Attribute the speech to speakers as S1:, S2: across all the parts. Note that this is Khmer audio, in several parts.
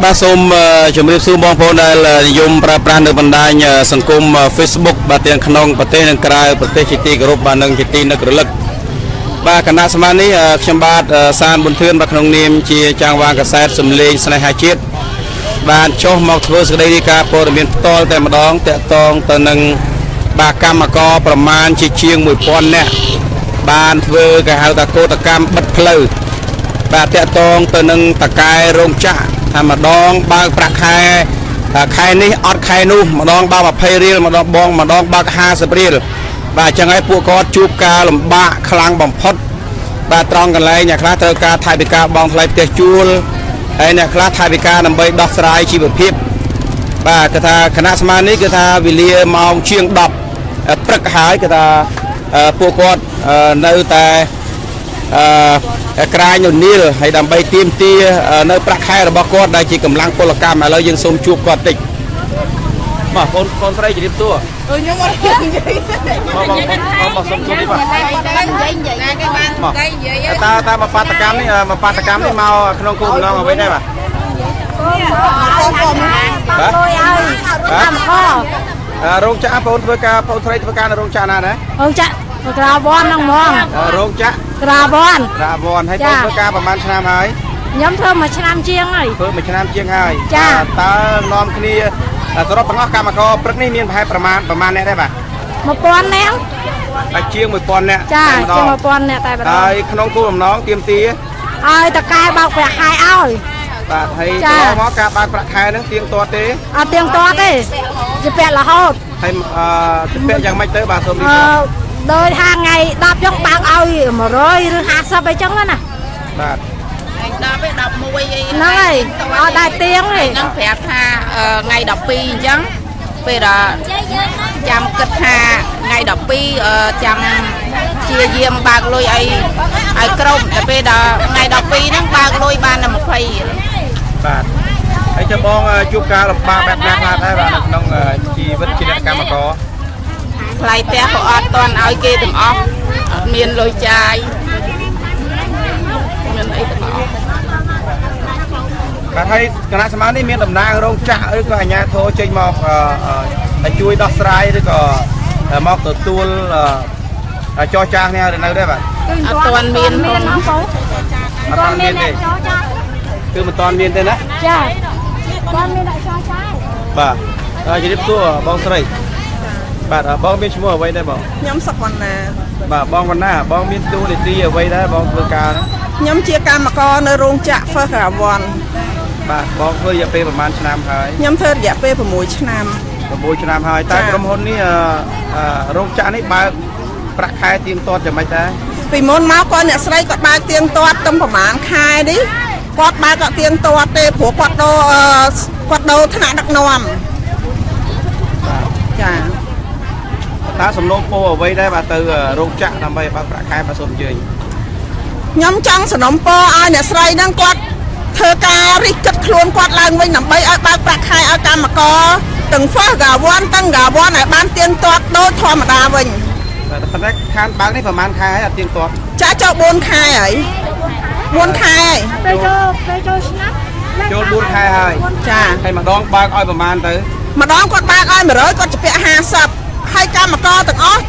S1: បាទសូមជម្រាបសួរបងប្អូនដែលនិយមប្រើប្រាស់នៅបណ្ដាញសង្គម Facebook បាទទាំងក្នុងប្រទេសនិងក្រៅប្រទេសជាទីគោរពបាទនិងជាទីនឹករលឹកបាទគណៈសមានេះខ្ញុំបាទសានប៊ុនធឿនបាទក្នុងនាមជាចាងវាងកាសែតសំលេងស្នេហាជាតិបានចុះមកធ្វើសេចក្តីរាយការណ៍ព័ត៌មានផ្ទាល់តែម្ដងតាក់ទងទៅនឹងបាទកម្មករប្រមាណជាង 1000 នាក់បានធ្វើគេហៅថាកោតកម្មបិទផ្លូវបាទតាក់ទងទៅនឹងតកែរោងចក្រថាម្ដងបើកប្រាក់ខែនេះអត់ខែនោះម្ដងបើក20រៀលម្ដងបើក50រៀលបាទអញ្ចឹងហើយពួកគាត់ជួបការលំបាកខ្លាំងបំផុតបាទត្រង់កន្លែងអ្នកខ្លះត្រូវការថវិកាបង់ថ្លៃផ្ទះជួលហើយអ្នកខ្លះថវិកាដើម្បីដោះស្រាយជីវភាពបាទគឺថាគណៈសមានេះគឺថាវេលាម៉ោងជាង10ព្រឹកហើយគឺថាពួកគាត់នៅតែក្រាញនីលហើយដើម្បីទាមទារនៅប្រាក់ខែរបស់គាត់ដែលជាកម្លាំងពលកម្មឥឡូវយើងសូមជួបគាត់តិចបាទកូនស្រីជម្រាបសួរខ្ញុំអត់និយាយបងសុំជួបនេះបាទតាមកបាតកម្មនេះមកក្នុងគោលបំណងអ្វីដែរបាទរោងចក្របងធ្វើការបងស្រីធ្វើការនៅរោងចក្រណាដែររោងចក្រក្រាវ័នហ្នឹងហ្មងរោងចក្រក្រាវ័នហើយបងធ្វើការប្រហែលឆ្នាំហើយខ្ញុំធ្វើ1 ឆ្នាំជាងហើយធ្វើ1 ឆ្នាំជាងហើយតើនាំគ្នាសរុបទាំងអស់កម្មករព្រឹកនេះមានប្រហែលប្រមាណអ្នកដែរបាទ1000នាក់តែជាង1000នាក់ចាជាង1000នាក់តែម្ដងហើយក្នុងគោលបំណងទាមទារឲ្យតកែបើកប្រាក់ខែឲ្យបាទហើយកន្លងមកការបើកប្រាក់ខែហ្នឹងទៀងទាត់ទេអត់ទៀងទាត់ទេជាពាក់រហូតហើយជាពាក់យ៉ាងម៉េចទៅបាទសូមនិយាយដោយថាថ្ងៃ10ចុងបើកឲ្យ100ឬ50អីចឹងណាបាទ10ឯ11អីហ្នឹងហើយអត់ដែរទៀងទេហ្នឹងប្រាប់ថាថ្ងៃ12អញ្ចឹងពេលដល់ចាំគិតថាថ្ងៃ12ចាំជាយាមបើកលុយឲ្យគ្រប់តែពេលដល់ថ្ងៃ12ហ្នឹងបើកលុយបានតែ20បាទហើយចាំបងជួបការលំបាកបែបណាខ្លះដែរបាទនៅក្នុងជីវិតជាអ្នកកម្មករថ្លៃផ្ទះក៏អត់ទាន់ឲ្យគេទាំងអស់អត់មានលុយចាយមានអីទាំងអស់បាទហើយគណៈសមានេះមានតំណាងរោងចក្រឬក៏អាជ្ញាធរចេញមកតែជួយដោះស្រាយឬក៏មកទទួលចរចាគ្នានៅដែរបាទអត់ទាន់មានផងអត់ទាន់មានទេគឺមិនទាន់មានទេណាចាបានមានដាក់ចរចាបាទជម្រាបសួរបងស្រីបាទបងមានឈ្មោះអ្វីដែរបងខ្ញុំសុកវណ្ណាបាទបងវណ្ណាបងមានតួនាទីអ្វីដែរបងធ្វើការខ្ញុំជាកម្មករនៅរោងចក្រ First Rawan បាទបងធ្វើរយៈពេលប្រហែលឆ្នាំហើយខ្ញុំធ្វើរយៈពេល6 ឆ្នាំហើយតែក្រុមហ៊ុននេះរោងចក្រនេះបើកប្រាក់ខែទៀងទាត់យ៉ាងម៉េចដែរពីមុនមកគាត់អ្នកស្រីគាត់បើកទៀងទាត់ទៅប្រហែលខែនេះគាត់បើកក៏ទៀងទាត់ទេព្រោះគាត់ដូរថ្នាក់ដឹកនាំចាតើសំណូមពរអ្វីដែរបាទទៅរោងចក្រដើម្បីបើកប្រាក់ខែបាទសូមអញ្ជើញខ្ញុំចង់សំណូមពរឲ្យអ្នកស្រីហ្នឹងគាត់ធ្វើការរិះគិតខ្លួនគាត់ឡើងវិញដើម្បីឲ្យបើកប្រាក់ខែឲ្យកម្មករទាំង First Rawan ទាំង Rawan ឲ្យបានទៀងទាត់ដូចធម្មតាវិញតែប៉ុន្តែខានបើកនេះប្រហែលខែហើយអត់ទៀងទាត់ចាចូល4ខែហើយ4ខែហើយពេលចូលឆ្នាំចូល4ខែហើយចាហើយម្ដងបើកឲ្យប្រហែលទៅម្ដងគាត់បើកឲ្យ100គាត់ជាពាក់50ហើយកម្មករទាំងអស់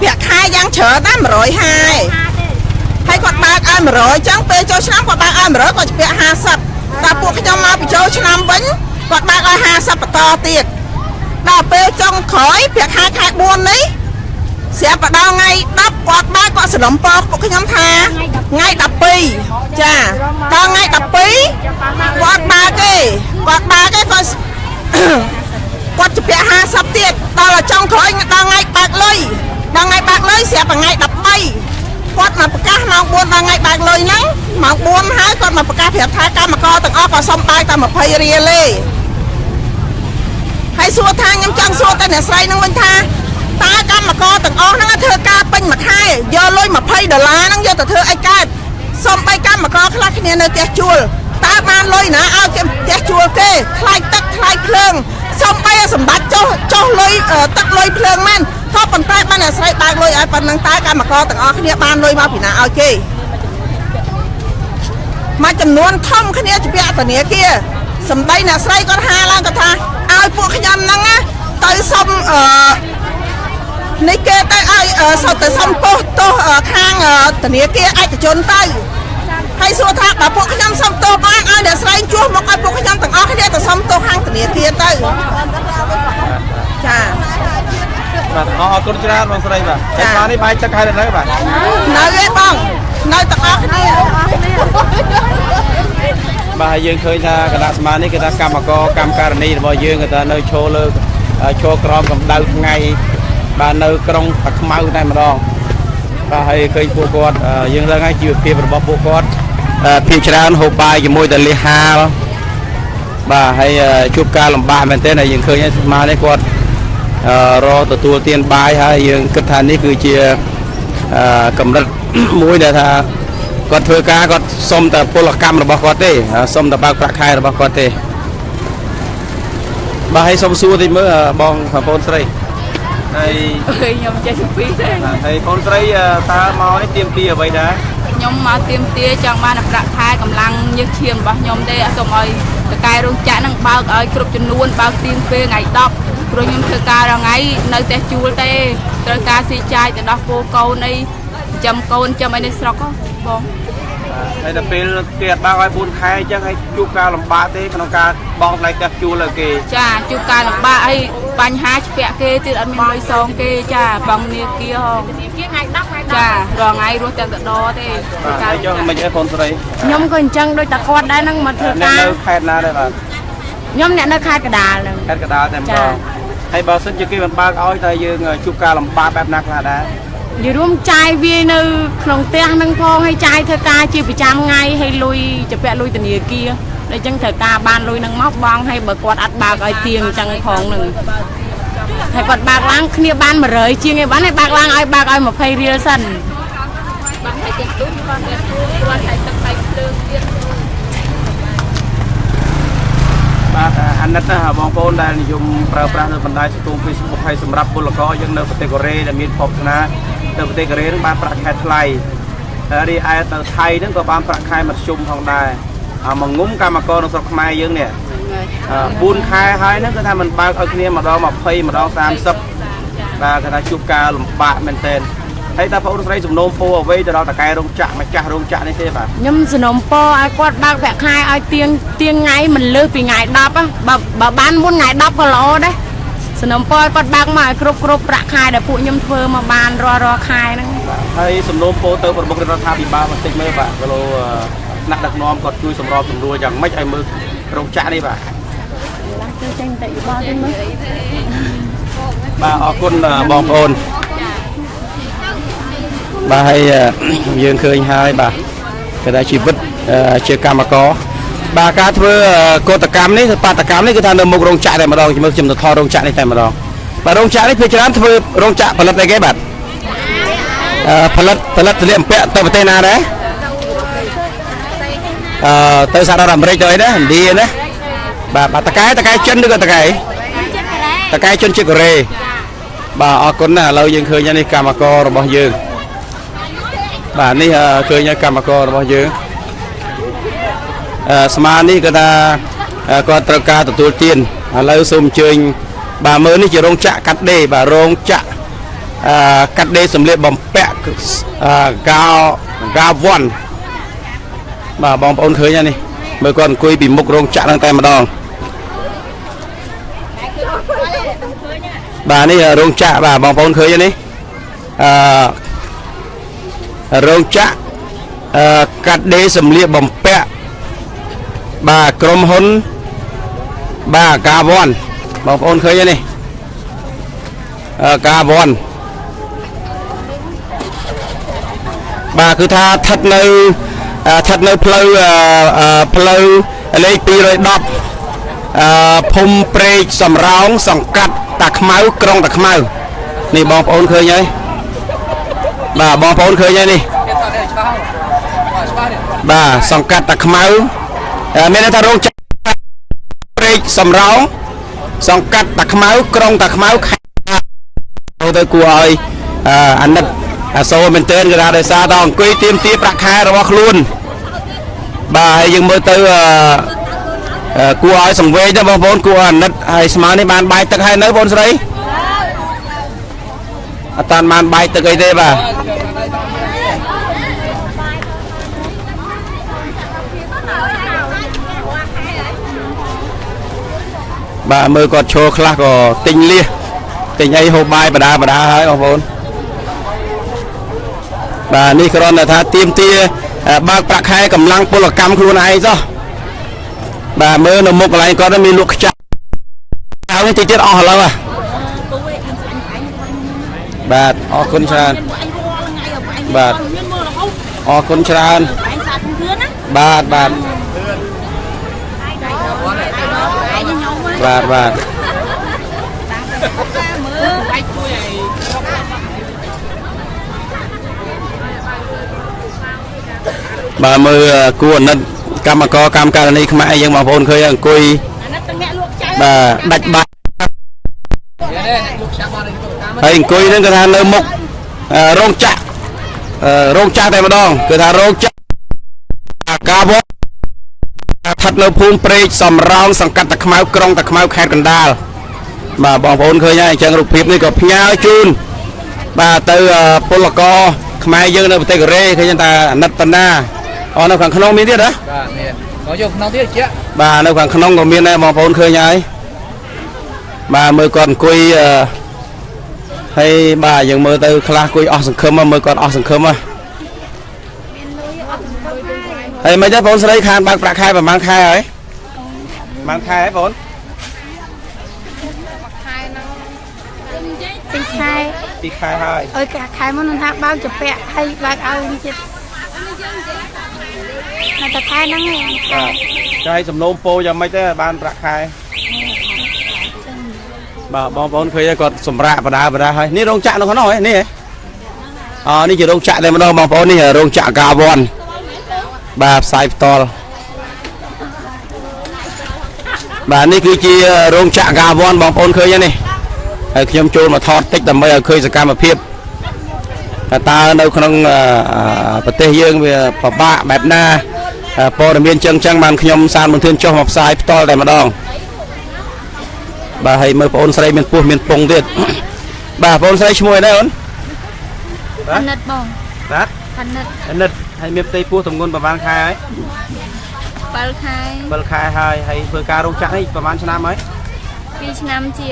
S1: ពាក់ខែយ៉ាងច្រើនតែ150ហើយគាត់បើកឲ្យ100អញ្ចឹងពេលចូលឆ្នាំគាត់បើកឲ្យ100គាត់ជាពាក់50តែពួកខ្ញុំមកពីចូលឆ្នាំវិញគាត់បើកឲ្យ50បន្តទៀតដល់ពេលចុងក្រោយប្រាក់ខែ4នេះស្រាប់ដល់ថ្ងៃ10គាត់បើកគាត់សនំពរពួកខ្ញុំថាថ្ងៃ12ចាដល់ថ្ងៃ12គាត់បើកទេគាត់ជាពាក់50ទៀតដល់ចុងក្រោយដល់ថ្ងៃបើកលុយស្រាប់ថ្ងៃ13គាត់មកប្រកាសម៉ោង4ដល់ថ្ងៃបើកលុយហ្នឹងម៉ោង4ហើយគាត់មកប្រកាសប្រាប់ថាកម្មករទាំងអស់ក៏សុំបើកតែ20រៀលទេហើយសួរថាខ្ញុំចង់សួរតែអ្នកស្រីហ្នឹងវិញថាតើកម្មករទាំងអស់ហ្នឹងធ្វើការពេញមួយខែយកលុយ$20ហ្នឹងយកទៅធ្វើអីកើតសុំបីកម្មករខ្លះគ្នានៅផ្ទះជួលតើបានលុយណាឲ្យគេផ្ទះជួលគេថ្លៃទឹកថ្លៃភ្លើងសុំបីសម្បត្តិចុះលុយទឹកលុយភ្លើងមែនក៏ប៉ុន្តែបានអ្នកស្រីបើកលុយឲ្យប៉ុណ្ណឹងតើកម្មករទាំងអស់គ្នាបានលុយមកពីណាឲ្យគេមួយចំនួនធំគ្នាជាពាក់ធនាគារ
S2: សម្ដីអ្នកស្រីគាត់ហាឡើងគាត់ថាឲ្យពួកខ្ញុំហ្នឹងណាទៅសុំនេះគេទៅឲ្យទៅសុំទោសខាងធនាគារឯកជនទៅហើយសួរថាបើពួកខ្ញុំសុំទោសបានឲ្យអ្នកស្រីជួសមកឲ្យពួកខ្ញុំទាំងអស់គ្នាទៅសុំទោសខាងធនាគារទៅចា
S1: បាទអរគុណច្រើនបងស្រីបាទតែខ្លះនេះបាយទឹកហើយនៅបាទ
S2: នៅទេបងនៅទាំងអស់គ្នា
S1: បាទយើងឃើញថាគណៈសមានេះគឺថាកម្មករកម្មការនីរបស់យើងគឺថានៅឈរលើឈរក្រោមកម្ដៅថ្ងៃបាទនៅក្រុងតាខ្មៅតែម្ដងបាទហើយឃើញពួកគាត់យើងដឹងហើយជីវភាពរបស់ពួកគាត់ភាគច្រើនហូបបាយជាមួយតែលះហាលបាទហើយជួបការលំបាកមែនទែនហើយយើងឃើញថាស្មានេះគាត់រកទទួលទានបាយហើយយើងគិតថានេះគឺជាកម្រិតមួយដែលថាគាត់ធ្វើការគាត់សុំតែពលកម្មរបស់គាត់ទេសុំតែបើកប្រាក់ខែរបស់គាត់ទេបាទហើយសុំសួរតិចមើលបងប្អូនស្រីហើយ
S3: ខ្ញុំចេះពីពីទេ
S1: ហើយបងស្រីតើមកនេះទៀមទាអ្វីដែរ
S3: ខ្ញុំមកទៀមទាចង់បានប្រាក់ខែកម្លាំងញើសឈាមរបស់ខ្ញុំទេអត់សូមឲ្យតកែរោងចក្រនឹងបើកឲ្យគ្រប់ចំនួនបើកទៀងពេលថ្ងៃ10ព្រោះខ្ញុំធ្វើការរាល់ថ្ងៃនៅតែជួលទេត្រូវការស៊ីចាយទៅដោះគោកូនអីចាំកូនចាំអីនៅស្រុកបង
S1: ហើយដល់ពេលគេអត់បើកឲ្យ4ខែអញ្ចឹងឲ្យជួបការលំបាកទេក្នុងការបងថ្លៃផ្ទះជួលលើគេ
S3: ចាជួបការលំបាកអីបញ្ហាឆ្ពាក់គេទៀតអត់មានលុយសងគេចាបងនាគាហងថ្ងៃ10ចារងថ្ងៃរស់ទាំងតដទេ
S1: ការចុះមិនអីបងស្រី
S3: ខ្ញុំក៏អញ្ចឹងដូចតែគាត់ដែរហ្នឹងមកធ្វើការ
S1: នៅខេត្តណាដែរបាទ
S3: ខ្ញុំអ្នកនៅខេត្តកណ្ដាលហ្នឹង
S1: ខេត្តកណ្ដាលតែម្ដងហើយបើសិនជាគេមិនបើកឲ្យតែយើងជួបការលំបាកបែបណាខ្លះដែរ
S3: និយាយរួមចាយវានៅក្នុងផ្ទះហ្នឹងផងហើយចាយធ្វើការជាប្រចាំថ្ងៃហើយលុយចាពាក់លុយធនាគារតែអញ្ចឹងត្រូវការបានលុយហ្នឹងមកបងហើយបើគាត់អត់បើកឲ្យទៀងអញ្ចឹងផងហ្នឹងហើយគាត់បើកឡើងគ្នាបាន100ជាងឯបានហើយបើកឡើងឲ្យបើកឲ្យ20រៀលសិនបានឲ្យទៀតទូគាត់ទៀតគាត់ឲ្យទឹកបាយភ្លើងទៀត
S1: បាទអាណិតណាបងប្អូនដែលនិយមប្រើប្រាស់នៅបណ្ដាញសង្គម Facebook ហើយសម្រាប់ពលករយើងនៅប្រទេសកូរ៉េដែលមានភពស្នានៅប្រទេសកូរ៉េនឹងបានប្រាក់ខែថ្លៃរីឯទៅថៃនឹងក៏បានប្រាក់ខែមធ្យមផងដែរមួយងុំកម្មករនៅស្រុកខ្មែរយើងនេះ4ខែហើយហ្នឹងគឺថាมันបើកឲ្យគ្នាម្ដង20ម្ដង30បាទគេថាជួបការលំបាកមែនទែនហើយតើបងប្អូនស្រីសំណូមពរអ្វីទៅដល់តកែរោងចក្រម្ចាស់រោងចក្រនេះទេបាទ
S3: ខ្ញុំសំណូមពរឲ្យគាត់បើកប្រាក់ខែឲ្យទៀងថ្ងៃមិនលើសពីថ្ងៃ10បើបានមុនថ្ងៃ10ក៏ល្អដែរសំណូមពរឲ្យគាត់បើកមកឲ្យគ្រប់ប្រាក់ខែដែលពួកខ្ញុំធ្វើមកបានរាល់ខែហ្នឹង
S1: ហើយសំណូមពរទៅប្រមុខរដ្ឋាភិបាលបន្តិចមើលបាទគីឡូថ្នាក់ដឹកនាំគាត់ជួយសម្របសម្រួលយ៉ាងម៉េចឲ្យមើលរោងចក្រនេះបាទ
S3: ឡើងទៅចេញតែយោបល់ទៅមើល
S1: បាទអរគុណបងប្អូនបាទហើយយើងឃើញហើយបាទគេថាជីវិតជាកម្មករបាទការធ្វើកោតកម្មនេះបាតកម្មនេះគឺថានៅមុខរោងចក្រតែម្ដងជាមួយខ្ញុំទៅថតរោងចក្រនេះតែម្ដងបាទរោងចក្រនេះភាគច្រើនធ្វើរោងចក្រផលិតអីគេបាទផលិតសម្លៀកបំពាក់ទៅប្រទេសណាដែរទៅសហរដ្ឋអាមេរិកទៅអីណាឥណ្ឌាណាបាទតកែចិនឬក៏តកែជនជាតិកូរ៉េបាទអរគុណណាស់ឥឡូវយើងឃើញនេះកម្មកររបស់យើងបាទនេះឃើញកម្មកររបស់យើងស្មានេះគឺថាគាត់ត្រូវការទទួលទានឥឡូវសូមអញ្ជើញបាទមើលនេះជារោងចក្រកាត់ដេរបាទរោងចក្រកាត់ដេរសម្លៀកបំពាក់កាវ័នបាទបងប្អូនឃើញហើយនេះមើលគាត់អង្គុយពីមុខរោងចក្រហ្នឹងតែម្ដងបាទនេះរោងចក្របាទបងប្អូនឃើញហើយនេះរោងចក្រកាត់ដេរសម្លៀកបំពាក់បាទក្រុមហ៊ុនបាទកាវ័នបងប្អូនឃើញហើយនេះកាវ័នបាទគឺថាស្ថិតនៅផ្លូវលេខ210ភូមិព្រែកសំរោងសង្កាត់តាខ្មៅក្រុងតាខ្មៅនេះបងប្អូនឃើញហើយបាទបងប្អូនឃើញហើយនេះបាទសង្កាត់តាខ្មៅមានន័យថារោងចក្រព្រែកសំរោងសង្កាត់តាខ្មៅក្រុងតាខ្មៅខេត្តទៅគួរឲ្យអាណិតអាសូរមែនទែនគឺថាដោយសារតអង្គុយទៀមទាប្រាក់ខែរបស់ខ្លួនបាទហើយយើងមើលទៅ គួរឲ្យសង្វេគណាបងប្អូនគួរអាណិតហើយស្មើនេះបានបាយទឹកហើយនៅបងស្រីអត់តាន់បានបាយទឹកអីទេបាទបាទមើលគាត់ឈរខ្លះក៏ទិញលៀសទិញអីហូបបាយបដាហើយបងប្អូនបាទនេះគ្រាន់តែថាទៀមទាបើកប្រាក់ខែកម្លាំងពលកម្មខ្លួនឯងចុះបាទមើលនៅមុខកន្លែងគាត់មានលក់ខ្ចៅនេះតិចទៀតអស់ឥឡូវបាទអរគុណច្រើនបាទអរគុណច្រើនបាទបាទបាទមើលគួរអាណិតកម្មករកម្មការនីខ្មែរយើងបងប្អូនឃើញអង្គុយបាទដាច់បាត់ហើយអង្គុយហ្នឹងគឺថានៅមុខរោងចក្រតែម្ដងគឺថារោងចក្រកាវស្ថិតនៅភូមិព្រែកសំរោងសង្កាត់តាខ្មៅក្រុងតាខ្មៅខេត្តកណ្ដាលបាទបងប្អូនឃើញហើយអញ្ចឹងរូបភាពនេះក៏ផ្ញើជូនបាទទៅពលករខ្មែរយើងនៅប្រទេសកូរ៉េឃើញថាអាណិតបណ្ណាអស់នៅខាងក្នុងមានទៀតហ៎បាទមានមកយកក្នុងទៀតជាបាទនៅខាងក្នុងក៏មានដែរបងប្អូនឃើញហើយបាទមើលគាត់អង្គុយហើយបាទយើងមើលទៅខ្លះអង្គុយអស់សង្ឃឹមមើលគាត់អស់សង្ឃឹមហើយមិនទេបងស្រីខានបើកប្រាក់ខែប្រហែលខែហើយប្រហែលខែហើយបងពីខែហើយអើយខែមុនថាបើកចពាក់ហើយបើកឲ្យនេះទៀតនៅតែខែហ្នឹងឯងបាទចៃសំណូមពោយ៉ាងម៉េចទេបានប្រាក់ខែបាទបងប្អូនឃើញគាត់សម្រាប់បដាហើយនេះរោងចក្រនៅក្នុងហ្នឹងនេះនេះជារោងចក្រតែម្ដងបងប្អូននេះរោងចក្រកាវ័នបាទផ្សាយផ្ទាល់បាទនេះគឺជារោងចក្រកាវ័នបងប្អូនឃើញនេះហើយខ្ញុំចូលមកថតតិចដើម្បីឲ្យឃើញសកម្មភាពតើនៅក្នុងប្រទេសយើងវាពិបាកបែបណាព័ត៌មានចឹងបានខ្ញុំសានមន្ទិនចុះមកផ្សាយផ្ទាល់តែម្ដងបាទហើយមើលបងអូនស្រីមានពោះមានពងទៀតបាទបងអូនស្រីឈ្មោះអីដែរអូនអាណិតបងបាទអាណិតហើយមានផ្ទៃពោះទម្ងន់ប្រហែលខែហើយ7 ខែហើយធ្វើការរោងចក្រនេះប្រហែលឆ្នាំហើយ2 ឆ្នាំជា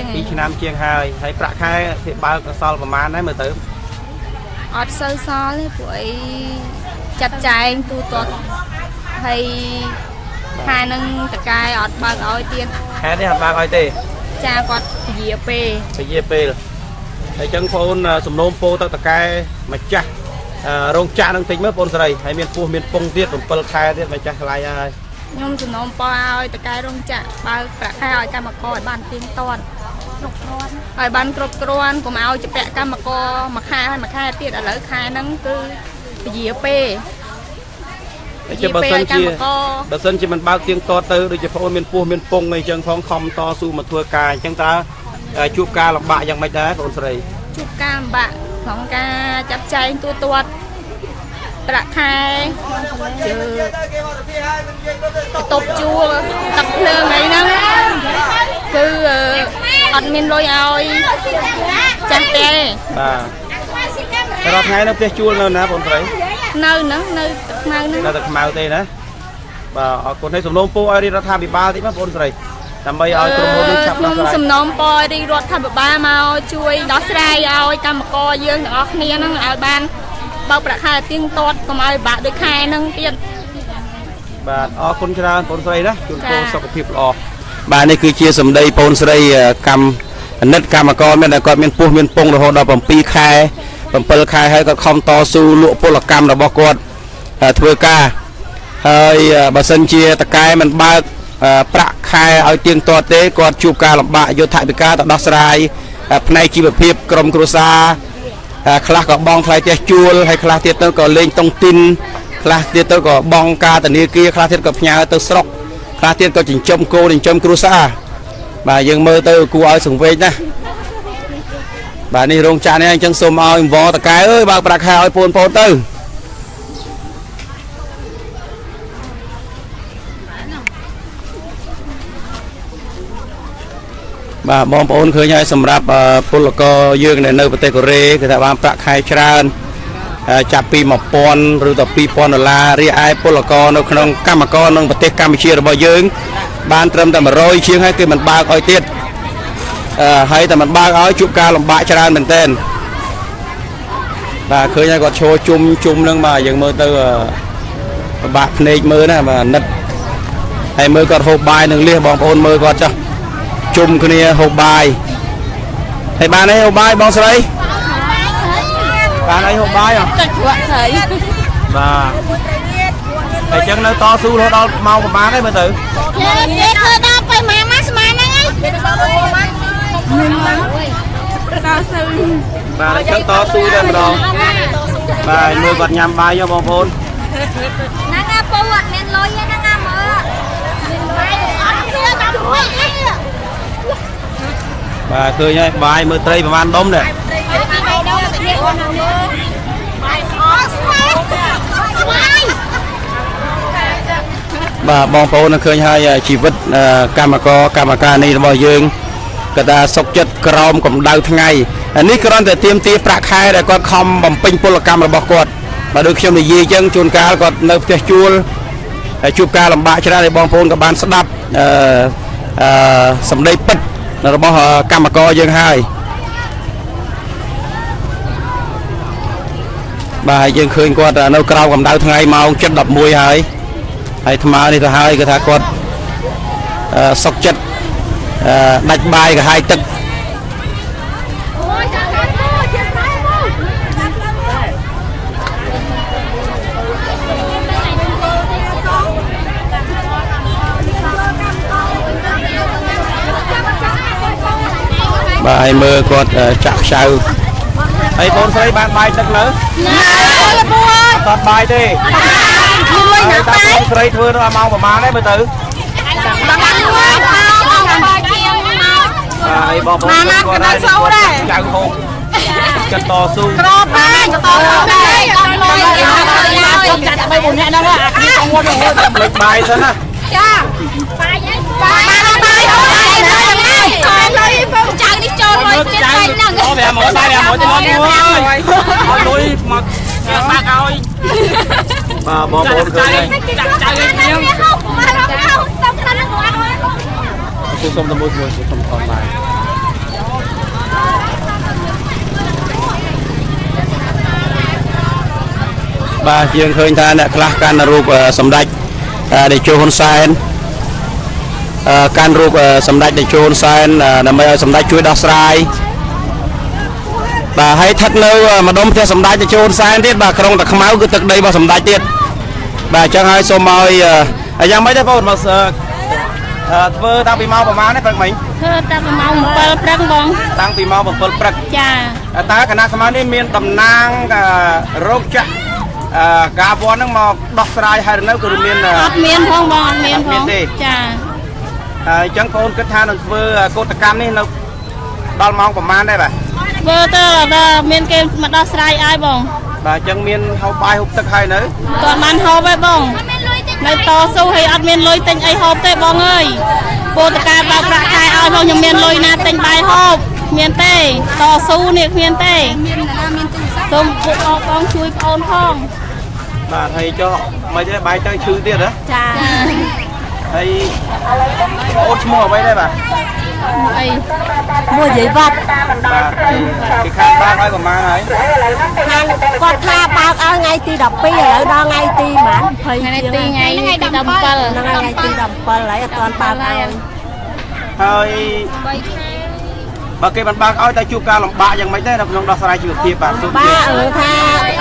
S1: ងហើយប្រាក់ខែគេបើកអសល់ប្រហែលដែរមើលទៅអត់សូវសល់ទេព្រោះអីចាត់ចែងទូទាត់ហើយខែនឹងតកែអត់បើកឲ្យទៀតខែនេះអត់បើកឲ្យទេចាគាត់ពជាពេលហើយចឹងបងអូនសំណូមពោទៅតកែម្ចាស់រោងចក្រនឹងតិចមើលបងអូនស្រីហើយមានពោះមានពងទៀត7 ខែទៀតម្ចាស់ថ្លៃហើយខ្ញុំសំណូមពរឲ្យតកែរោងចក្របើកប្រាក់ខែឲ្យកម្មករឲ្យបានទៀងទាត់ឲ្យបានគ្រប់គ្រាន់កុំឲ្យជពាក់កម្មករមួយខែហើយមួយខែទៀតឥឡូវខែហ្នឹងគឺពជាពេលបើសិនជាមិនបើកទៀងទាត់ទៅដូចជាបងអូនមានពោះមានពងអីចឹងផងខំតស៊ូមកធ្វើការអញ្ចឹងតើជួបការលំបាកយ៉ាងម៉េចដែរបងអូនស្រីជួបការលំបាកក្នុងការចាត់ចែងទូទាត់ប្រាក់ខែជើបន្ទប់ជួលទឹកភ្លើងអីហ្នឹងគឺអត់មានលុយឲ្យចាស់ទេបាទរាល់ថ្ងៃនៅផ្ទះជួលនៅណាបងស្រីនៅទឹកខ្មៅហ្នឹងនៅទឹកខ្មៅទេណាបាទអរគុណហើយសំណូមពរឲ្យរដ្ឋាភិបាលតិចមកបងស្រីដើម្បីឲ្យក្រុមហ៊ុននឹងឆាប់ដោះស្រាយសំណូមពរឲ្យរដ្ឋាភិបាលមកជួយដោះស្រាយឲ្យកម្មករយើងទាំងអស់គ្នាហ្នឹងឲ្យបានបើប្រាក់ខែទៀងទាត់កុំឲ្យបាក់ដូចខែហ្នឹងទៀតបាទអរគុណច្រើនបងស្រីណាជូនពរសុខភាពល្អបាទនេះគឺជាសម្ដីបងស្រីអាណិតកម្មករមានតែគាត់មានពោះមានពងរហូតដល់7 ខែ 7 ខែហើយគាត់ខំតស៊ូលក់ពលកម្មរបស់គាត់ធ្វើការហើយបើសិនជាតកែមិនបើកប្រាក់ខែឲ្យទៀងទាត់ទេគាត់ជួបការលំបាកយកថវិកាទៅដោះស្រាយផ្នែកជីវភាពក្រុមគ្រួសារខ្លះក៏បង់ថ្លៃផ្ទះជួលហើយខ្លះទៀតទៅក៏លេងតុងទីនខ្លះទៀតទៅក៏បង់ការធនាគារខ្លះទៀតក៏ផ្ញើទៅស្រុកខ្លះទៀតក៏ចិញ្ចឹមកូនចិញ្ចឹមគ្រួសារបាទយើងមើលទៅគួរឲ្យសង្វេគណាបាទនេះរោងចក្រនេះអញ្ចឹងសូមឲ្យអង្វរតកែអើយបើកប្រាក់ខែឲ្យបងប្អូនទៅ bà bom ôn khơi nhai sầm rạp Polaco dương này nơi Tây Korea người ta bán bạc khai tràn chạp pi một pon rồi tập pi pon là ri ai Polaco nó không cam mà con nó Tây Campuchia bao dương ban trâm tầm rồi chiếng hay kia mình ba coi tiết hay tầm mình ba gói chụp ca làm bãi tràn mình tên và khơi nhai còn show chung nâng mà dừng mơ từ bạc này mơ này mà nứt hay mơ còn hộp bài nâng lia bom ôn mơ còn cho chung cái này hộp bài thầy bạn ấy hộp bài bao giờ đây bạn ấy hộp bài à và thầy chân nó to su nó mau một má đấy mà tử bà lại chân to su đây mà đâu bà nuôi vật nhằm bài cho bom ôn bà cười nhá bài mưa tây mà ăn đống này bà bong phố nó khơi hai chỉ vứt camera này bao dương người ta sốc chất crom cũng đau tháng ngày ní còn để tiêm tia bạc khai để con không bằng pin polacam là bọc quạt mà được xem thì gì chân chuồn cá còn nơi phía chuồn chụp ca làm bạ cho ra để bong phố các bạn sắp đập sầm đây bật là bao cam mà co dương hai bà dương khơi quạt nấu cào cầm đau tháng ngày màu chất đập mùi hay tham đi thứ hai cái thà quạt sọc chất đạch bài cả hai tấc bài mơ con chặt sao ấy bốn thấy bạn bài tấc lớn toàn bài đi ta bốn thấy thưa nó mau mà má đấy mới tử ai bỏ bốn con đây chẳng không chân to su lịch bài thế nè có vẻ mỗi tay mỗi tay mỗi nuôi mặc ba coi bà bỏ bốn cười cô xong tầm một người sẽ không còn lại bà dương khơi ta đã khắc can ruột sầm đạch để cho hôn sen can ruột sầm đạch để cho hôn sen nằm ở sầm đạch chuối đào sài bà hay thật lâu mà đông theo sầm đạch để cho hôn sen tiết bà không đặt máu cứ thực đây vào sầm đạch tiết bà chẳng hay xô mồiยังไม่ได้พูดมาเพื่อตั้งปีเมาประมาณนี้เป็นไหม
S3: ตั้งปีเมาเปิดปรักบอง
S1: ตั้งปีเมาเปิดปรัก
S3: จ้า
S1: ตาคณะสมาชิกมีตำนานโรคจะกาบอนนั่งมาดอกสลายให้เราคือมี
S3: นพองบองมีนพองจ้า
S1: จังโคนกระทานเพื่อโกตกรรมนี่เราดอลมองประมาณได้ป่ะ
S3: เบอร์เตอร์มีนเกมมาดอกสลายไอ้บอง
S1: จังมีนเขาไปหุบตะไคร้เนอะ
S3: ตอนมันเขาไปบองในต่อสู้ให้อัดเมียนลอยเต็งไอฮอบเตะบองเอ้ยโปรตการบาปราคายเอาเรายังเมียนลอยนาเต็งใบฮอบเมียนเต้ต่อสู้เนี่ยเมียนเต้ต้มปุกออกกองช่วยโอนห้อง
S1: thầy cho mấy cái bài chơi chữ tiết đó
S3: dạ
S1: thầy ôn mua mấy đây bà
S3: mua gì vật
S1: cái khăn ba cái còn mang ấy
S3: con tha bao ở ngay ti đập pi ở đó ngay ti mãn thì ngay đầm pơ ngay ti đầm pơ lại toàn bao
S1: thôi bà cái bạn bác ơi ta chụp ca làm bạ chẳng mấy thế đâu không đo sai chụp thiệp bạn
S3: ba ở tha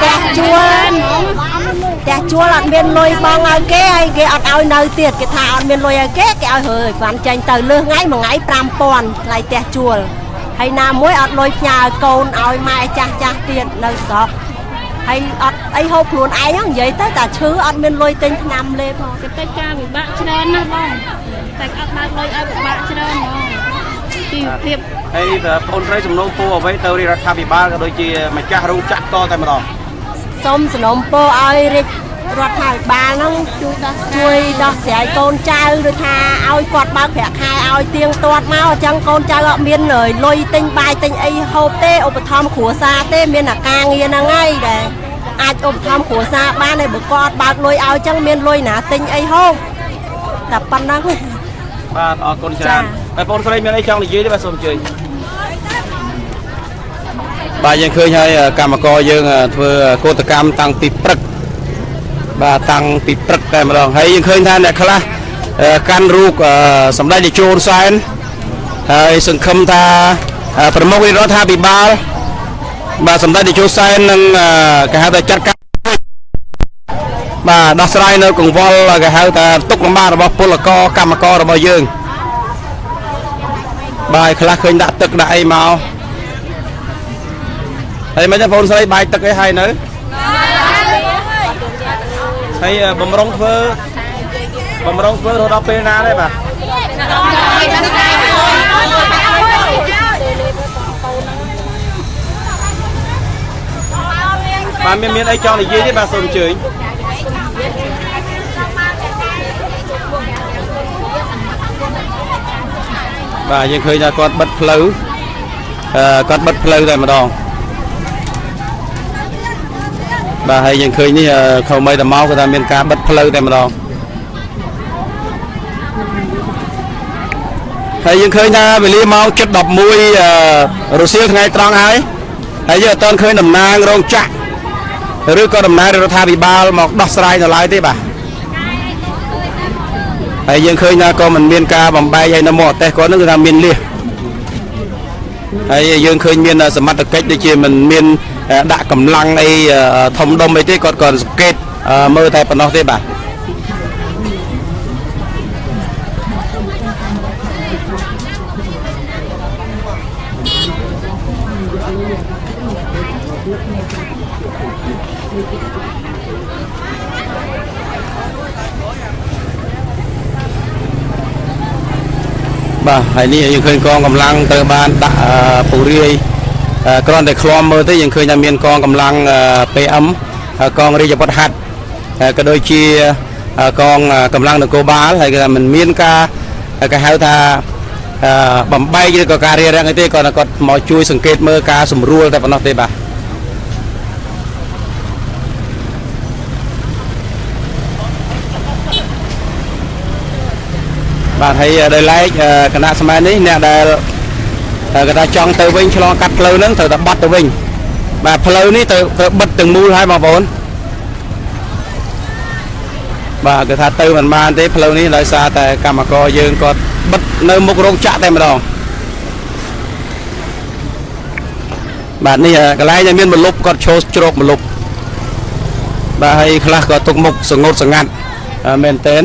S3: chè chua là miền lôi bong ở cái ở nơi tiệt cái thà miền lôi ở cái ở hơi quan tranh từ lương ngay mà ngay pram pon lại chè chua hay nam muối ở lôi nhà cồn ở mai cha tiệt nơi sọt hay ấy hộp luôn ai như vậy tới cả chứ ở miền lôi tên nam lên thôi cái tay cha bị bạ cho nên nó bong tay ở ba lôi ai bị bạ cho nên
S1: thiệp hay là phun rơi sầm nôm po với tàu đi ra tham bị ba đôi chi mà cha rung chắc to tay mà đòn
S3: sôm sầm nôm po ai đi រដ្ឋាភិបាលហ្នឹងជួយដោះស្រាយកូនចៅដូចថាឲ្យគាត់បើកប្រាក់ខែឲ្យទៀងទាត់មកអញ្ចឹងកូនចៅអត់មានលុយទិញបាយទិញអីហូបទេឧបត្ថម្ភគ្រួសារទេមានតែការងារហ្នឹងហើយដែលអាចឧបត្ថម្ភគ្រួសារបានឲ្យបើគាត់បើកលុយឲ្យអញ្ចឹងមានលុយណាទិញអីហូបតែប៉ុណ្ណឹង
S1: បាទអរគុណច្រើនហើយបងស្រីមានអីចង់និយាយទេបាទសូមអញ្ជើញបាទយើងឃើញហើយកម្មករយើងធ្វើកោតកម្មតាំងពីព្រឹកបាទតាំងពីព្រឹកតែម្ដងហើយយើងឃើញថាអ្នកខ្លះកាន់រូបសម្ដេចតេជោហ៊ុនសែនហើយសង្ឃឹមថាប្រមុខរដ្ឋាភិបាលបាទសម្ដេចតេជោហ៊ុនសែននឹងគេហៅថាចាត់ការបាទដោះស្រាយនៅកង្វល់គេហៅថាទុកលំបាករបស់ពលករកម្មកររបស់យើងបាទខ្លះឃើញដាក់ទឹកដាក់អីមកហើយមិនចឹងបងស្រីបាយទឹកអីហើយនៅហើយបំរុងធ្វើរហូតដល់ពេលណាដែរបាទបាទមានអីចង់និយាយទេបាទសូមអញ្ជើញបាទយើងឃើញថាគាត់បិទផ្លូវតែម្ដងបាទហើយយើងឃើញនេះខំមិនតែមកគឺថាមានការបិទផ្លូវតែម្ដងហើយយើងឃើញថាវេលាមកជិត11រសៀលថ្ងៃត្រង់ហើយយើងអត់ទាន់ឃើញតំណាងរោងចក្រឬក៏តំណាងរដ្ឋាភិបាលមកដោះស្រាយនៅឡើយទេបាទហើយយើងឃើញថាក៏មិនមានការបំបែកឲ្យនៅមកអតេះគាត់នឹងគឺថាមានលះហើយយើងឃើញមានសមត្ថកិច្ចដូចជាមិនមានដាក់កម្លាំងអីធំដុំអីទេគាត់ក៏សង្កេតមើលតែប៉ុណ្ណោះទេបាទបាទហើយនេះយើងឃើញកងកម្លាំងត្រូវបានដាក់ពង្រាយគ្រាន់តែឃ្លាំមើលទេយើងឃើញថាមានកងកម្លាំង PM កងរាជបុត្រហត្ថក៏ដូចជាកងកម្លាំងនគរបាលហើយគេថាមិនមានការគេហៅថាបំបែកឬក៏ការរារាំងអីទេគាត់មកជួយសង្កេតមើលការសម្រួលតែប៉ុណ្ណោះទេបាទបាទហើយដោយឡែកគណៈសមាជិកនេះអ្នកដែលគេថាចង់ទៅវិញឆ្លងកាត់ផ្លូវហ្នឹងត្រូវតែបត់ទៅវិញបាទផ្លូវនេះត្រូវបិទទាំងមូលហើយបងប្អូនបាទគេថាទៅមិនបានទេផ្លូវនេះដោយសារតែកម្មករយើងគាត់បិទនៅមុខរោងចក្រតែម្ដងបាទនេះកន្លែងដែលមានមលុបគាត់ឈោជ្រោកមលុបបាទហើយខ្លះក៏ទុកមុខសងត់សងាត់មែនតើ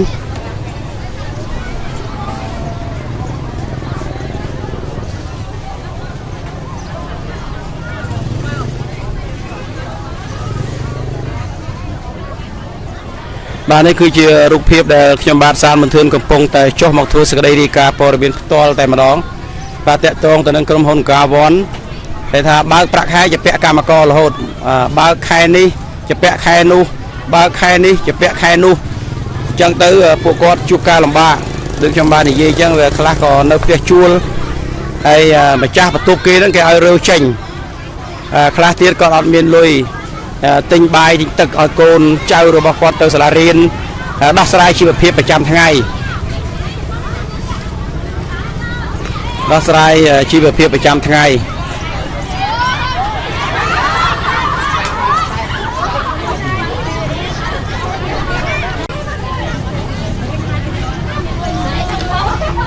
S1: បាទនេះគឺជារូបភាពដែលខ្ញុំបាទសានមន្ទឿនកំពុងតែចុះមកធ្វើសេចក្តីរាយការណ៍ព័ត៌មានផ្ទាល់តែម្ដងបាទតាក់ទងទៅនឹងក្រុមហ៊ុនកាវ័នគេថាបើកប្រាក់ខែជាពាក់កម្មកររហូតបើកខែនេះជាពាក់ខែនោះបើកខែនេះជាពាក់ខែនោះអញ្ចឹងទៅពួកគាត់ជួបការលំបាកដូចខ្ញុំបាននិយាយអញ្ចឹងវាខ្លះក៏នៅផ្ទះជួលហើយម្ចាស់បន្ទប់គេហ្នឹងគេឲ្យរើចេញខ្លះទៀតក៏អត់មានលុយទិញបាយទិញទឹកឲ្យកូនចៅរបស់គាត់ទៅសាលារៀនដោះស្រាយជីវភាពប្រចាំថ្ងៃដោះស្រាយជីវភាពប្រចាំថ្ងៃ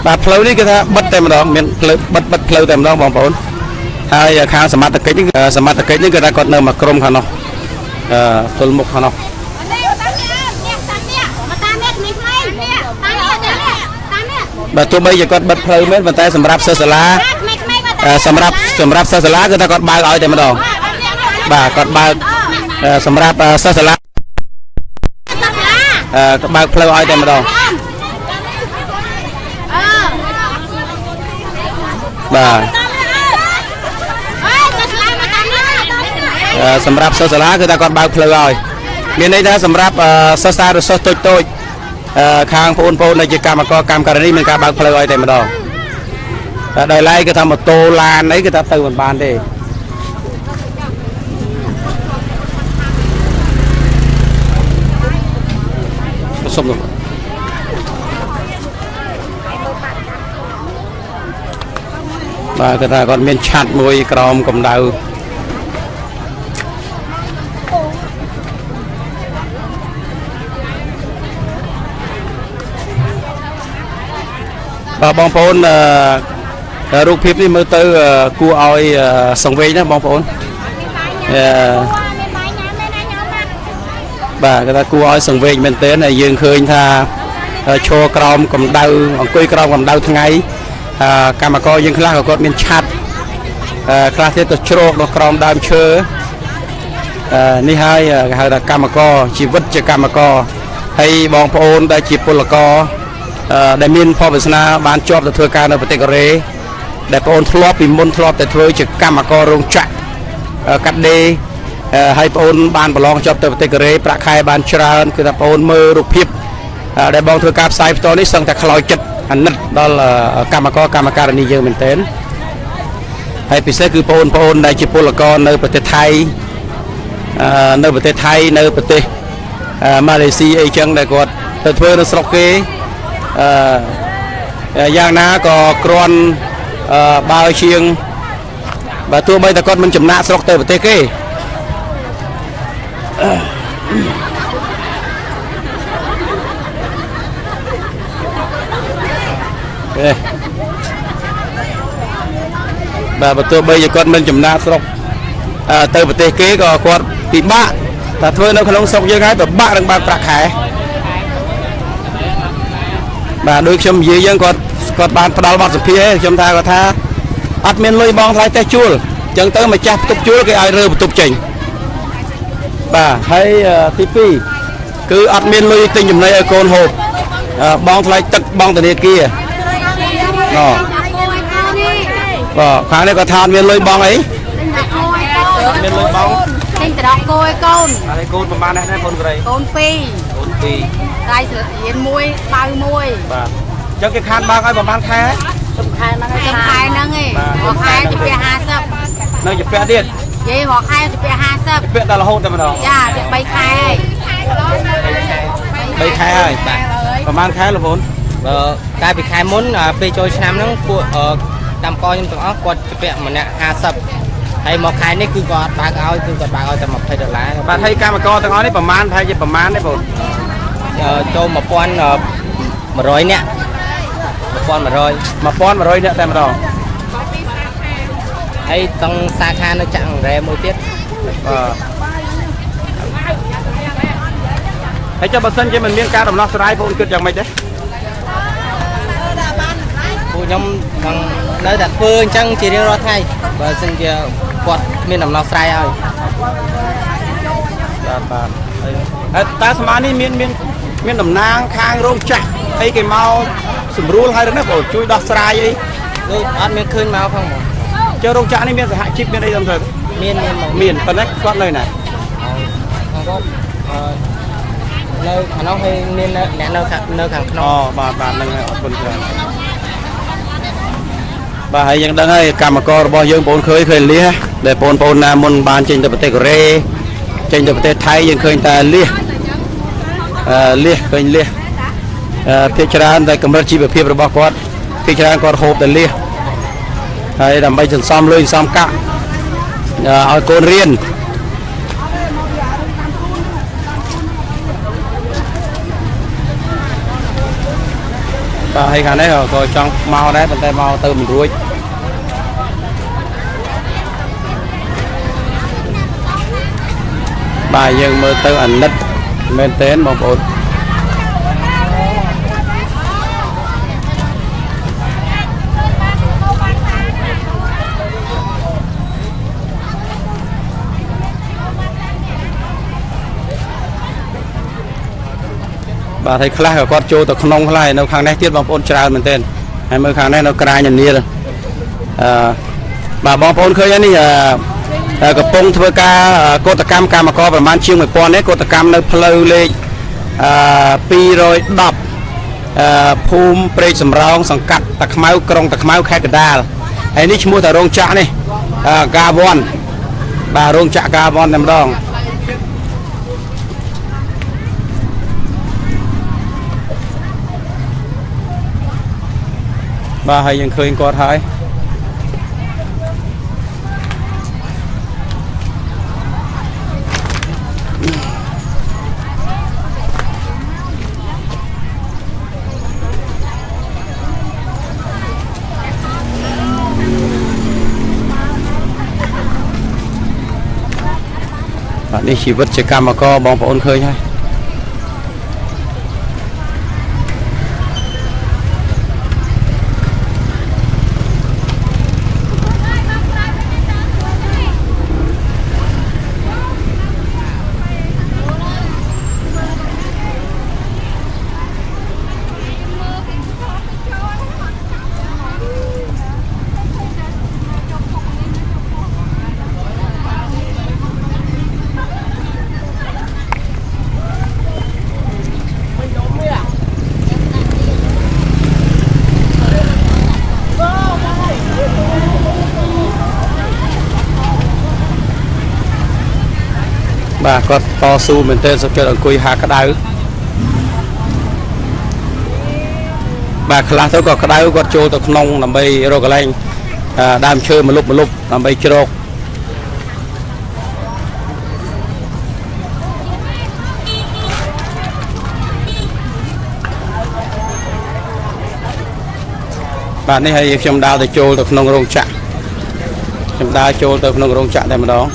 S1: បាទផ្លូវនេះគេថាបិទតែម្ដងមានផ្លូវបិទផ្លូវតែម្ដងបងប្អូនហើយខាងសមត្ថកិច្ចនេះគេថាគាត់នៅមួយក្រុមខាងនោះទល់មុខខាងនោះបាទទោះបីជាគាត់បិទផ្លូវមែនប៉ុន្តែសម្រាប់សិស្សសាលាសម្រាប់សិស្សសាលាគឺថាគាត់បើកឲ្យតែម្ដងបាទគាត់បើកសម្រាប់សិស្សសាលាគាត់បើកផ្លូវឲ្យតែម្ដងបាទសម្រាប់សិស្សសាលាគឺថាគាត់បើកផ្លូវឲ្យ មានន័យថាសម្រាប់សិក្សាឬសិស្សតូចខាងបងប្អូនដែលជាកម្មករនេះមានការបើកផ្លូវឲ្យតែម្ដងដោយឡែកគឺថាម៉ូតូឡានអីគឺថាទៅមិនបានទេសុំបាទគឺថាគាត់មានឆាត់មួយក្រោមកម្ដៅបាទបងប្អូនរូបភាពនេះមើលទៅគួរឲ្យសង្វេគណាបងប្អូនបាទគេថាគួរឲ្យសង្វេគមែនទែនហើយយើងឃើញថាឈរក្រោមកម្ដៅអង្គុយក្រោមកម្ដៅថ្ងៃកម្មករយើងខ្លះក៏គាត់មានឆាត់ខ្លះទៀតទៅជ្រកនៅក្រោមដើមឈើនេះហើយគេហៅថាកម្មករជីវិតជាកម្មករហើយបងប្អូនដែលជាពលករដែលមានផលវាសនាបានជាប់ទៅធ្វើការនៅប្រទេសកូរ៉េដែលបងប្អូនធ្លាប់ពីមុនធ្លាប់តែធ្វើជាកម្មកររោងចក្រកាត់ដេរហើយបងប្អូនបានប្រឡងជាប់ទៅប្រទេសកូរ៉េប្រាក់ខែបានច្រើនគឺថាបងប្អូនមើលរូបភាពដែលបងធ្វើការផ្សាយផ្ទាល់នេះសឹងតែខ្លោចចិត្តអាណិតដល់កម្មការនីយើងមែនទែនហើយពិសេសគឺបងប្អូនដែលជាពលករនៅប្រទេសថៃនៅប្រទេសម៉ាឡេស៊ីអីចឹងដែលគាត់ទៅធ្វើនៅស្រុកគេយ៉ាងណាក៏គ្រាន់បើជាងបើទោះបីតែគាត់មិនចំណាក់ស្រុកទៅប្រទេសគេបាទបើទោះបីជាគាត់មិនចំណាក់ស្រុកទៅប្រទេសគេក៏គាត់ពិបាកតែធ្វើនៅក្នុងស្រុកយើងហើយពិបាកនឹងបានប្រាក់ខែបាទដូចខ្ញុំនិយាយយើងគាត់បានផ្ដល់បទសម្ភាសន៍ខ្ញុំថាគាត់ថាអត់មានលុយបងថ្លៃតេស្តជួលអញ្ចឹងទៅម្ចាស់បន្ទប់ជួលគេឲ្យរើបន្ទប់ចេញបាទហើយទី2គឺអត់មានលុយទិញចំណីឲ្យកូនហូបបងថ្លៃទឹកបងធនាគារបាទខាងនេះក៏ថាអត់មានលុយបងអីមានលុយបងទិញត្រកគោឲ្យកូនហើយកូនប្រហែលដែរកូនក្រៃកូន2ដៃស្រទាន1បើ1បាទអញ្ចឹងគេខានបើកឲ្យប្រហែលខែចំខែហ្នឹងឯងខែហ្នឹងឯងមួយខែជាពាក់50នៅជាពាក់ទៀតនិយាយមួយខែជាពាក់50ពាក់ដល់រហូតតែម្ដងចាជា3ខែហើយ3ខែហើយបាទប្រហែលខែលោកបងកាលពីខែមុនពេលចូលឆ្នាំហ្នឹងពួកកម្មករខ្ញុំទាំងអស់គាត់ជាពាក់ម្នាក់50ហើយមកខែនេះគឺគាត់បើកឲ្យគឺគាត់បើកឲ្យតែ$20បាទហើយកម្មករទាំងអស់នេះប្រហែលប្រហែលទេបងចូល1100នាក់1100នាក់តែម្ដងហើយទាំងសាខានៅចាក់អង្រែមួយទៀតហើយចុះបើសិនជាមិនមានការដំណោះស្រាយបងគិតយ៉ាងម៉េចដែរពួកខ្ញុំនឹងនៅតែធ្វើអញ្ចឹងជារៀងរាល់ថ្ងៃបើសិនជាគាត់មានដំណោះស្រាយឲ្យបាទហើយតើស្មាននេះមានតំណាងខាងរោងចក្រអីគេមកសម្រួលហើយណាបងជួយដោះស្រាយអីដូចអត់មានឃើញមកផងបងចុះរោងចក្រនេះមានសហជីពមានអីតាមទៅមានប៉ុន្តែគាត់នៅណានៅខាងនោះហើយមានអ្នកនៅខាងក្នុងបាទហ្នឹងហើយអរគុណច្រើនបាទហើយយើងដឹងហើយកម្មកររបស់យើងបងឃើញលះដែលបងប្អូនណាមុនបានចេញទៅប្រទេសកូរ៉េចេញទៅប្រទេសថៃយើងឃើញតែលះឃើញលះភាគច្រើនតែកម្រិតជីវភាពរបស់គាត់ភាគច្រើនគាត់ហូបតែលះហើយដើម្បីសន្សំលុយសន្សំកាក់ឲ្យកូនរៀនបាទហើយខាងនេះក៏ចង់មកដែរប៉ុន្តែមកទៅមិនរួចបាទយើងមើលទៅអាណិតមែនទែនបងប្អូនបាទហើយខ្លះក៏គាត់ចូលទៅក្នុងខ្លះនៅខាងនេះទៀតបងប្អូនច្រើនមែនទែនហើយមើលខាងនេះនៅក្រាញនាលបាទបងប្អូនឃើញនេះ កំពុងធ្វើការកោតកម្មកម្មករប្រមាណជាង 1000 នេះកោតកម្មនៅផ្លូវលេខ210ភូមិព្រែកសំរោងសង្កាត់តាខ្មៅក្រុងតាខ្មៅខេត្តកណ្ដាលហើយនេះឈ្មោះថារោងចក្រនេះកាវ័នបាទរោងចក្រកាវ័នតែម្ដងបាទហើយយើងឃើញគាត់ហើយបាទនេះជីវិតជាកម្មករបងប្អូនឃើញហើយបាទគាត់តស៊ូមែនទែនសុខចិត្តអង្គុយហាក្តៅបាទខ្លះទៅក៏ក្តៅគាត់ចូលទៅក្នុងដើម្បីរកកន្លែងដើមឈើមលុបដើម្បីជ្រកបាទនេះហើយខ្ញុំដើរទៅចូលទៅក្នុងរោងចក្រខ្ញុំដើរចូលទៅក្នុងរោងចក្រតែម្ដង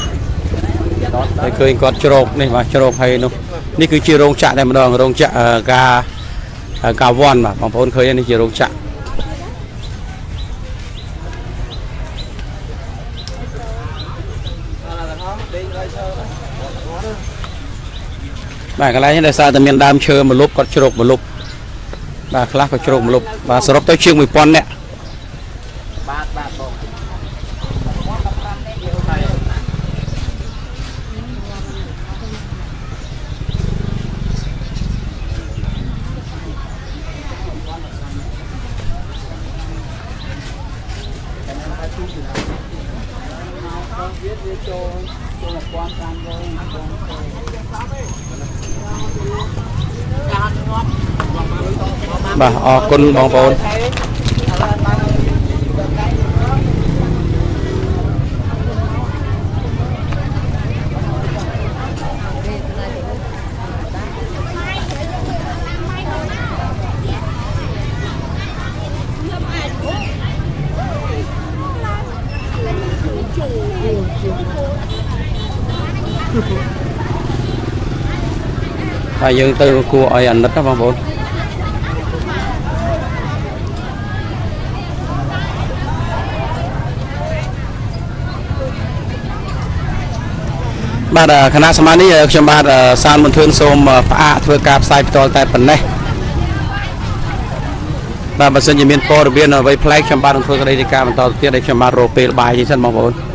S1: ហើយឃើញគាត់ជ្រកនេះបាទជ្រកហើយនោះនេះគឺជារោងចក្រតែម្ដងរោងចក្រកាវ័នបាទបងប្អូនឃើញនេះជារោងចក្របាទកន្លែងនេះដោយសារតែមានដើមឈើមលុបគាត់ជ្រកមលុបបាទខ្លះក៏ជ្រកមលុបបាទសរុបទៅជាង 1000 នាក់បាទអរគុណបងប្អូនហើយយើងទៅគួរឲ្យអាណិតណាបងប្អូនបាទគណៈសមានេះខ្ញុំបាទសានមន្ទឿនសូមផ្អាកធ្វើការផ្សាយផ្ទាល់តែប៉ុណ្ណេះបាទបើសិនជាមានព័ត៌មានអ្វីប្លែកខ្ញុំបាទនឹងធ្វើក្តីរាយការណ៍បន្តទៀតឲ្យខ្ញុំបាទរកពេលបាយនេះសិនបងប្អូន